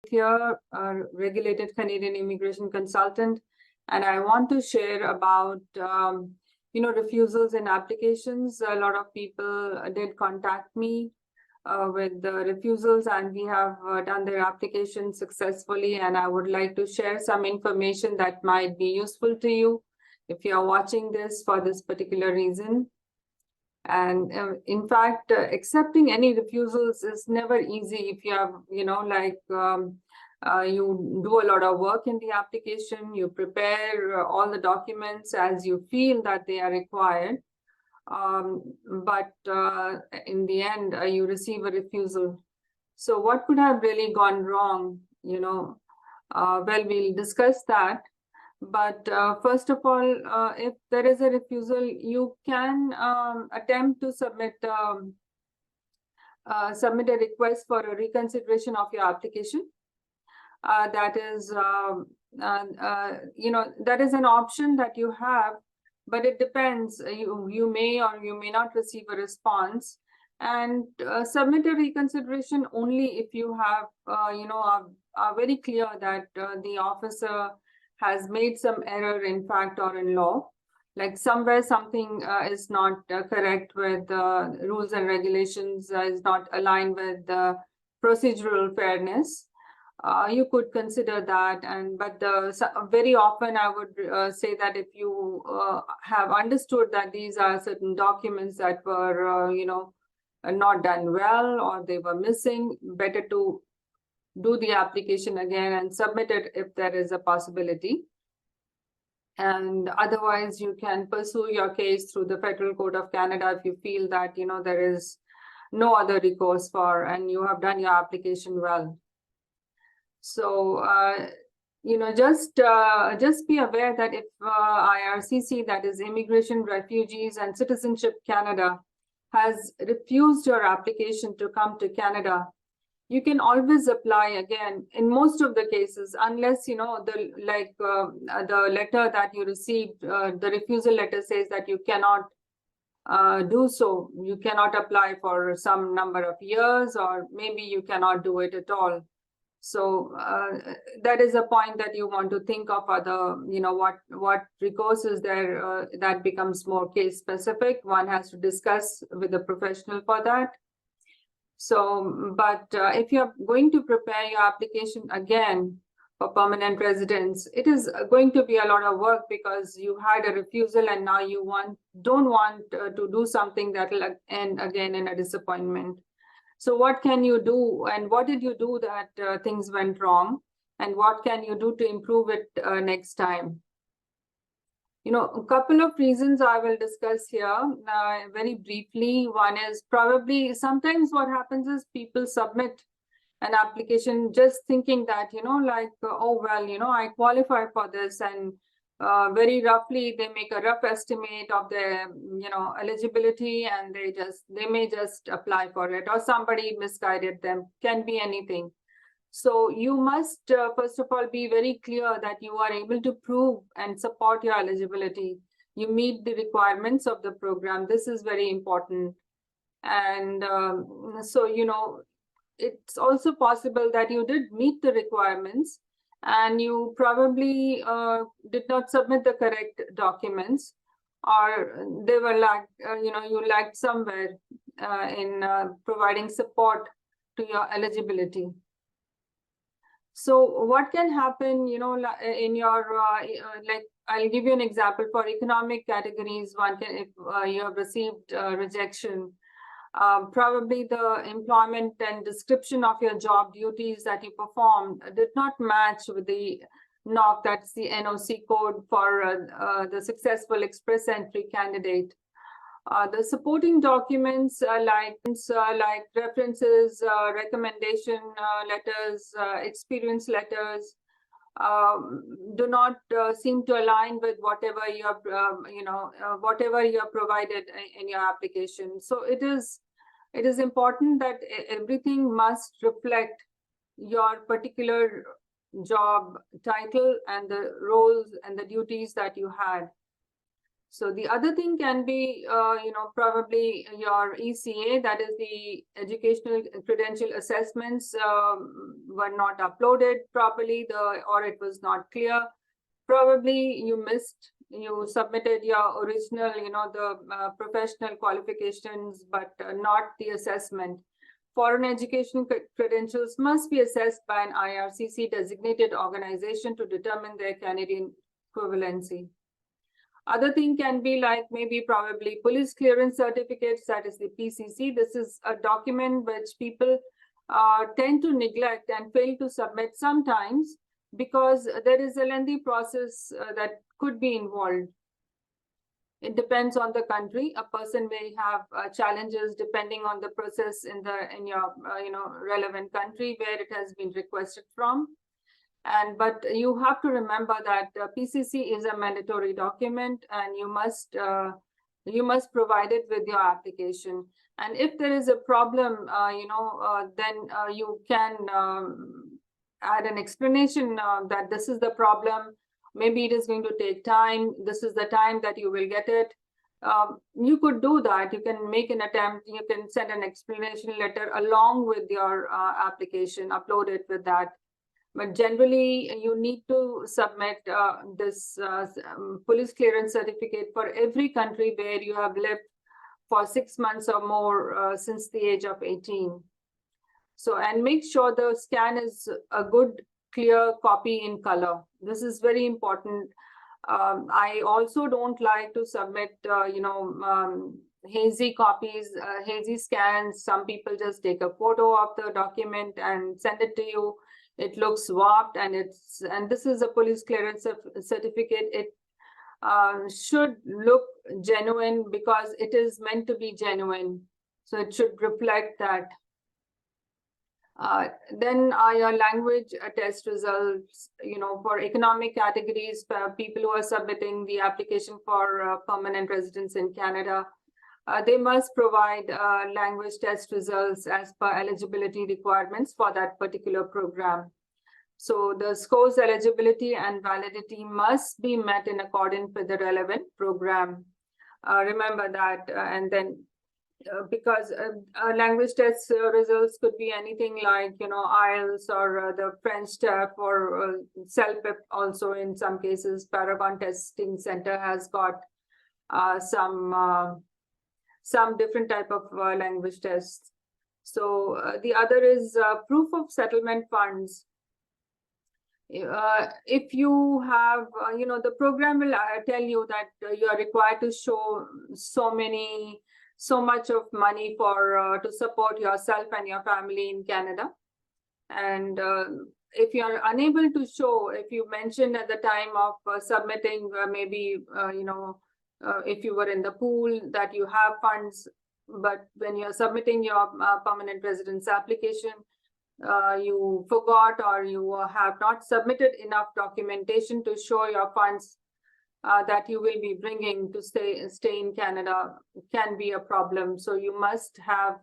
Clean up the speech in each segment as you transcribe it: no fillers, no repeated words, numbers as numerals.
Here, a regulated Canadian immigration consultant, and I want to share about refusals in applications. A lot of people did contact me with the refusals, and we have done their application successfully. And I would like to share some information that might be useful to you if you are watching this for this particular reason. And in fact, accepting any refusals is never easy if you have, you do a lot of work in the application, you prepare all the documents as you feel that they are required. But in the end, you receive a refusal. So what could have really gone wrong? Well, we'll discuss that. But first of all, if there is a refusal, you can attempt to submit a request for a reconsideration of your application. That is an option that you have, but it depends. You may or you may not receive a response, and submit a reconsideration only if you have are very clear that the officer has made some error in fact or in law, like somewhere something is not correct with rules and regulations, is not aligned with procedural fairness. You could consider that, but very often I would say that if you have understood that these are certain documents that were not done well or they were missing, better to do the application again and submit it if there is a possibility. And otherwise, you can pursue your case through the Federal Court of Canada if you feel that there is no other recourse for, and you have done your application well. So just be aware that if IRCC, that is Immigration, Refugees and Citizenship Canada, has refused your application to come to Canada, you can always apply again in most of the cases, unless the letter that you received, the refusal letter says that you cannot do so. You cannot apply for some number of years, or maybe you cannot do it at all. So that is a point that you want to think of. Other, what recourse is there, that becomes more case specific. One has to discuss with a professional for that. So, but if you're going to prepare your application again for permanent residence, it is going to be a lot of work because you had a refusal and now you don't want to do something that will end again in a disappointment. So what can you do, and what did you do that things went wrong, and what can you do to improve it next time? A couple of reasons I will discuss here very briefly. One is probably sometimes what happens is people submit an application just thinking that, oh, well, I qualify for this, and very roughly they make a rough estimate of their, eligibility, and they may just apply for it, or somebody misguided them, can be anything. So you must, first of all, be very clear that you are able to prove and support your eligibility. You meet the requirements of the program. This is very important. And so, it's also possible that you did meet the requirements and you probably did not submit the correct documents, or they were you lacked somewhere in providing support to your eligibility. So what can happen, in your, I'll give you an example for economic categories. One can, if you have received rejection, probably the employment and description of your job duties that you performed did not match with the NOC, that's the NOC code for the successful express entry candidate. The supporting documents like references, recommendation letters, experience letters do not seem to align with whatever you have, whatever you have provided in your application. So it is important that everything must reflect your particular job title and the roles and the duties that you had. So the other thing can be, probably your ECA, that is the educational credential assessments, were not uploaded properly, or it was not clear. Probably you submitted your original, the professional qualifications, but not the assessment. Foreign education credentials must be assessed by an IRCC designated organization to determine their Canadian equivalency. Other thing can be like maybe probably police clearance certificates, that is the PCC. This is a document which people tend to neglect and fail to submit sometimes because there is a lengthy process that could be involved. It depends on the country. A person may have challenges depending on the process in your relevant country where it has been requested from. But you have to remember that PCC is a mandatory document, and you must provide it with your application. And if there is a problem, then you can add an explanation that this is the problem. Maybe it is going to take time. This is the time that you will get it. You could do that. You can make an attempt. You can send an explanation letter along with your application, upload it with that. But generally, you need to submit this police clearance certificate for every country where you have lived for 6 months or more since the age of 18. So, and make sure the scan is a good, clear copy in color. This is very important. I also don't like to submit, hazy copies, hazy scans. Some people just take a photo of the document and send it to you. It looks warped, and this is a police clearance certificate. It should look genuine because it is meant to be genuine. So it should reflect that. Then your language test results, for economic categories, people who are submitting the application for permanent residence in Canada, they must provide language test results as per eligibility requirements for that particular program. So the scores, eligibility, and validity must be met in accordance with the relevant program. Remember that, and then because language test results could be anything like, IELTS or the French TEF or CELPIP. Also, in some cases, Paragon Testing Center has got some different type of language tests. So the other is proof of settlement funds. If you have, the program will tell you that you are required to show so much of money for to support yourself and your family in Canada. And if you are unable to show, if you mentioned at the time of submitting, maybe, if you were in the pool that you have funds, but when you're submitting your permanent residence application, you forgot or you have not submitted enough documentation to show your funds that you will be bringing to stay in Canada, can be a problem. So you must have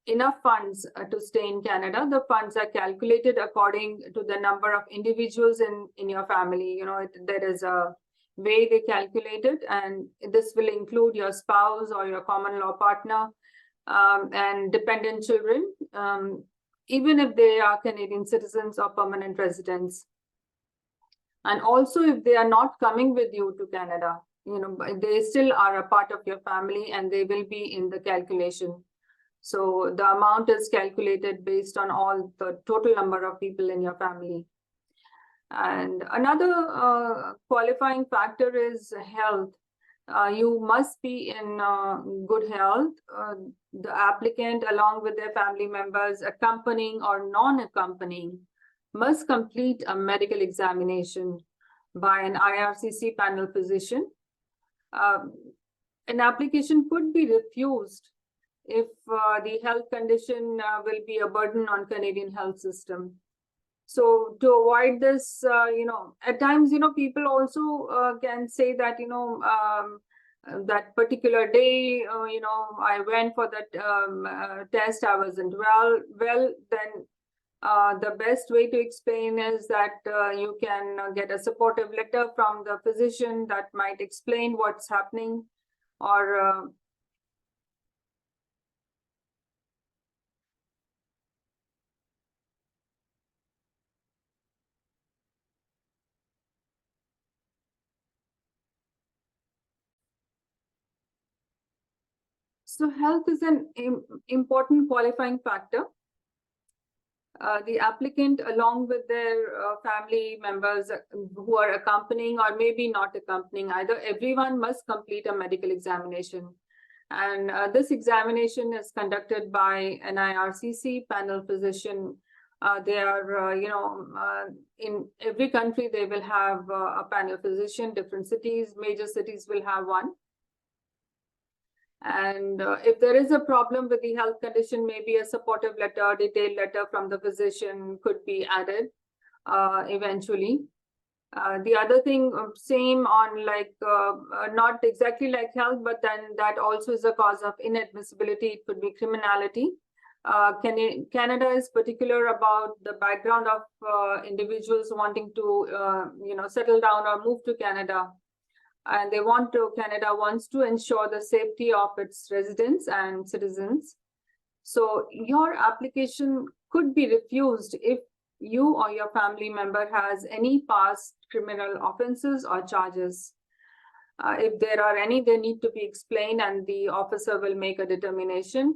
enough funds to stay in Canada. The funds are calculated according to the number of individuals in your family. There is a way they calculate it, and this will include your spouse or your common law partner and dependent children, even if they are Canadian citizens or permanent residents. And also, if they are not coming with you to Canada, they still are a part of your family and they will be in the calculation. So the amount is calculated based on all the total number of people in your family. And another qualifying factor is health. You must be in good health. The applicant, along with their family members, accompanying or non-accompanying, must complete a medical examination by an IRCC panel physician. An application could be refused if the health condition will be a burden on Canadian health system. So to avoid this, at times, people also can say that, that particular day, I went for that test, I wasn't well, then The best way to explain is that you can get a supportive letter from the physician that might explain what's happening, or so health is an important qualifying factor. The applicant, along with their family members who are accompanying or maybe not accompanying either, everyone must complete a medical examination. And this examination is conducted by an IRCC panel physician. They are, in every country, they will have a panel physician. Different cities, major cities will have one. And if there is a problem with the health condition, maybe a supportive letter, detailed letter from the physician could be added eventually. The other thing, same on like, not exactly like health, but then that also is a cause of inadmissibility. It could be criminality. Canada is particular about the background of individuals wanting to, settle down or move to Canada. And Canada wants to ensure the safety of its residents and citizens. So your application could be refused if you or your family member has any past criminal offenses or charges. If there are any, they need to be explained and the officer will make a determination.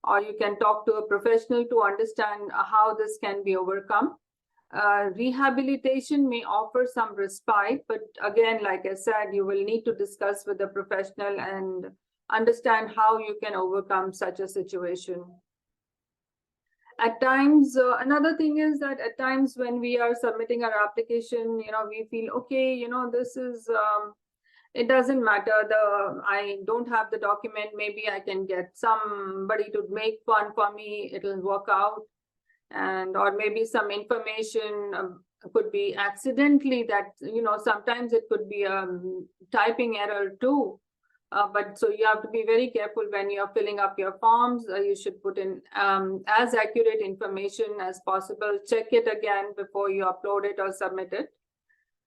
Or you can talk to a professional to understand how this can be overcome. Rehabilitation may offer some respite, but again, like I said, you will need to discuss with the professional and understand how you can overcome such a situation. At times, another thing is that at times when we are submitting our application, we feel, okay, this is, it doesn't matter, I don't have the document, maybe I can get somebody to make one for me, it'll work out. And or maybe some information could be accidentally that, sometimes it could be a typing error too. But so you have to be very careful when you're filling up your forms. You should put in as accurate information as possible. Check it again before you upload it or submit it.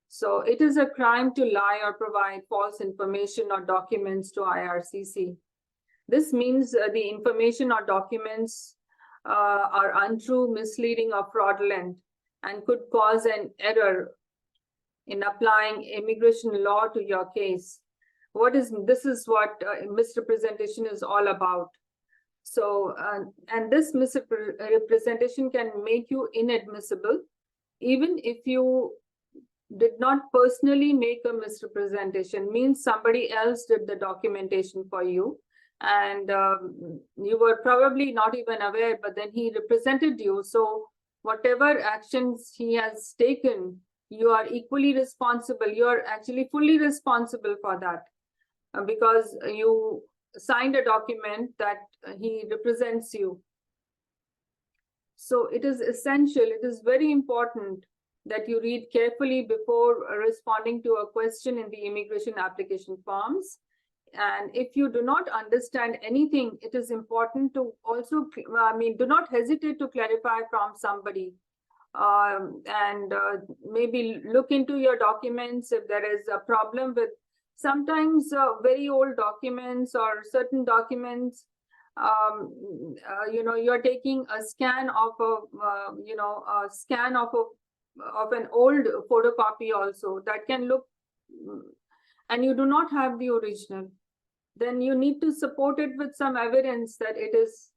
So it is a crime to lie or provide false information or documents to IRCC. This means the information or documents are untrue, misleading, or fraudulent, and could cause an error in applying immigration law to your case. This is what misrepresentation is all about. So, and this misrepresentation can make you inadmissible, even if you did not personally make a misrepresentation, means somebody else did the documentation for you. And you were probably not even aware, but then he represented you. So whatever actions he has taken, you are equally responsible. You are actually fully responsible for that because you signed a document that he represents you. So it is essential, it is very important that you read carefully before responding to a question in the immigration application forms. And if you do not understand anything, it is important to also, do not hesitate to clarify from somebody. And maybe look into your documents if there is a problem with sometimes very old documents or certain documents. You're taking a scan of of an old photocopy also that can look, and you do not have the original. Then you need to support it with some evidence that it is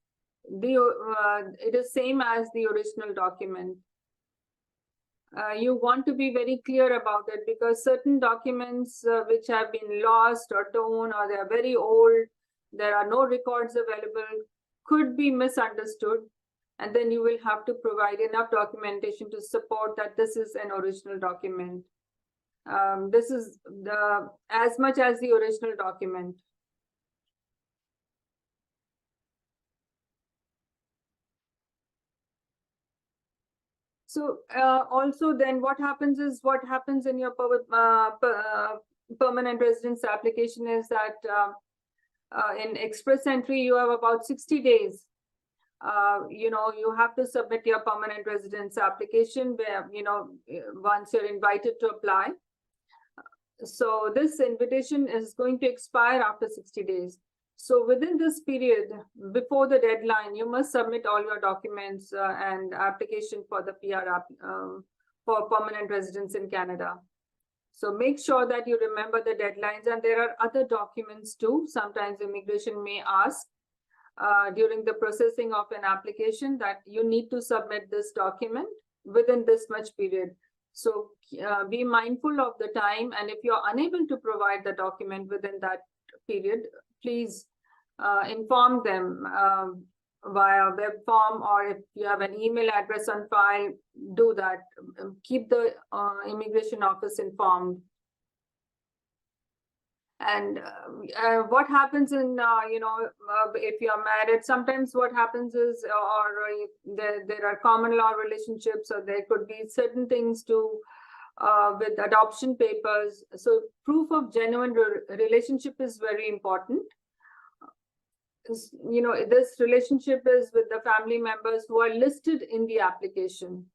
same as the original document. You want to be very clear about it because certain documents which have been lost or torn or they are very old, there are no records available, could be misunderstood. And then you will have to provide enough documentation to support that this is an original document. This is as much as the original document. So also then what happens in your permanent residence application is that in express entry, you have about 60 days you have to submit your permanent residence application where, once you're invited to apply. So this invitation is going to expire after 60 days. So within this period, before the deadline, you must submit all your documents and application for the for permanent residence in Canada. So make sure that you remember the deadlines, and there are other documents too. Sometimes immigration may ask during the processing of an application that you need to submit this document within this much period. So be mindful of the time, and if you're unable to provide the document within that period, please inform them via web form, or if you have an email address on file, do that. Keep the immigration office informed. And what happens in, if you're married, sometimes what happens is, there are common law relationships, or there could be certain things to with adoption papers. So proof of genuine relationship is very important. This relationship is with the family members who are listed in the application.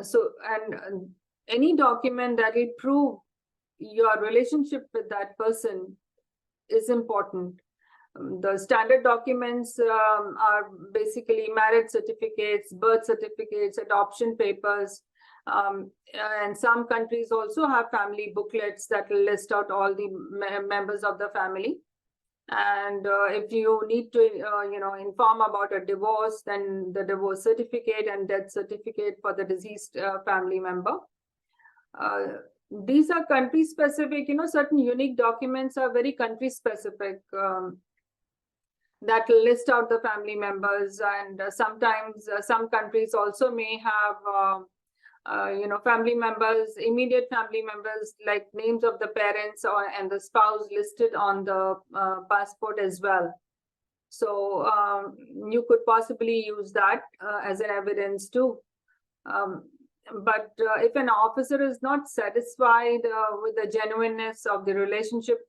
So, and any document that will prove your relationship with that person is important. The standard documents are basically marriage certificates, birth certificates, adoption papers, and some countries also have family booklets that will list out all the members of the family. And if you need to, inform about a divorce, then the divorce certificate and death certificate for the deceased family member. These are country specific, certain unique documents are very country specific that list out the family members. And sometimes some countries also may have, family members, immediate family members, like names of the parents and the spouse listed on the passport as well. So you could possibly use that as an evidence too. But if an officer is not satisfied with the genuineness of the relationship,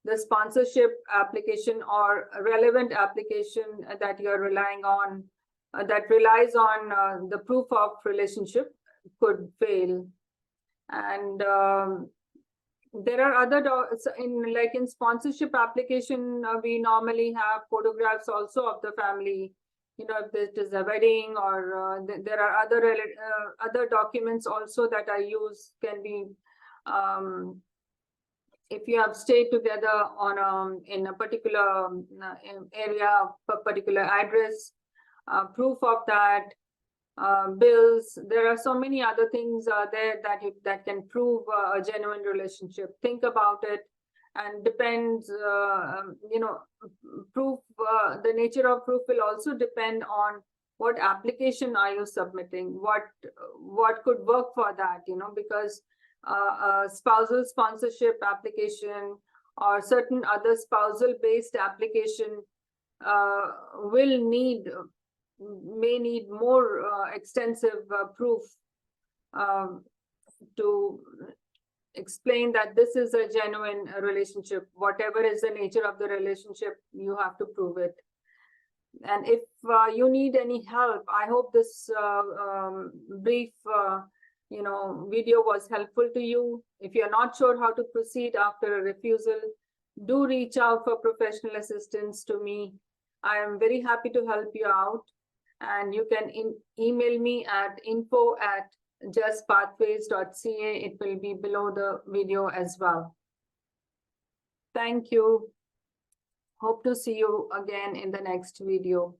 the sponsorship application or relevant application that you're relying on, that relies on the proof of relationship, could fail. And there are other in sponsorship application, we normally have photographs also of the family. If it is a wedding, or there are other documents also that I use. Can be if you have stayed together on in a particular area, a particular address, proof of that. Bills. There are so many other things there that can prove a genuine relationship. Think about it, and depends. Proof. The nature of proof will also depend on what application are you submitting. What could work for that? Because a spousal sponsorship application or certain other spousal-based application may need more extensive proof to explain that this is a genuine relationship. Whatever is the nature of the relationship, you have to prove it. And if you need any help, I hope this brief video was helpful to you. If you're not sure how to proceed after a refusal, do reach out for professional assistance to me. I am very happy to help you out. And you can email me at info@justpathways.ca. It will be below the video as well. Thank you. Hope to see you again in the next video.